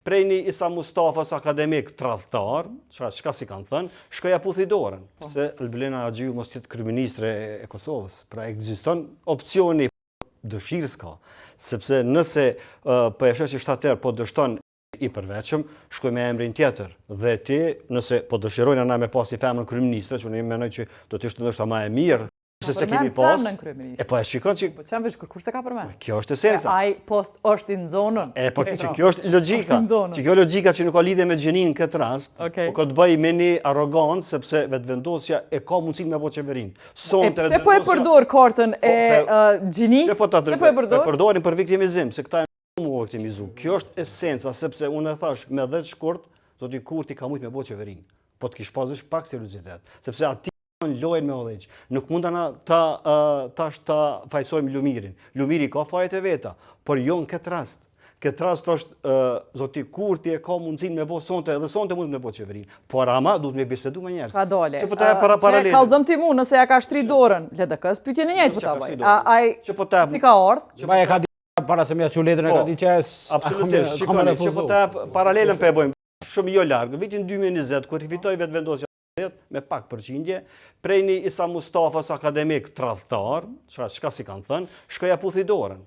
Prej një Isa Mustafas akademik tradhtar, çka si kanë thënë, shkoja puthi dorën, se Albulena Axhiu mos jetë kryeministre e Kosovës. Pra ekziston opcioni dëshirës ka, sepse nëse po e shoh që shtater po dështon i përveçëm, shkoj me emrin tjetër. Dhe ti, nëse po dëshirojnë ana me pas një femër kryeministre, që unë mendoj që do të ishte ndoshta më e mirë, se kemi pas. E po e shikon që Po çam vesh kur se ka përmend. kjo është esenca. Ai post është në zonën. E po që kjo është logjika. Që kjo logjika që nuk ka lidhje me gjeninë në këtë rast, po ka të bëjë me një arrogancë sepse vetvendosja e ka mundësinë me bëj qeverinë. Pse po e përdor kartën e gjinisë? Se po e përdorin për viktimizim, se këta mu viktimizu. Kjo është esenca sepse unë e thash me 10 shkurt, zoti Kurti ka mujt me bëj qeverinë. Po të kish pasur pak seriozitet, sepse aty lojnë me odheq. Nuk mund tash ta fajsojmë Lumirin. Lumiri ka fajet e veta, por jo në këtë rast. Këtë rast është zoti Kurti e ka mundësinë me bëj sonte, edhe sonte mund me bëj qeverinë. Por ama duhet me bisedu me njerëz. Ka dole. Që po ta paralele. Kallzom ti mu nëse ja ka shtri dorën. LDK-s pyetjen e njëjtë po ta bëj. Ai si ka ardhur? Ma e ka di para se më ia çu letrën e ka di që absolutisht. Shikoni, që po ta paralelën pe bëjmë shumë jo larg. Vitin 2020 kur i fitoi vetvendosja me pak përqindje, prej një Isa Mustafas akademik tradhtar, çka si kanë thënë, shkoja puthi dorën.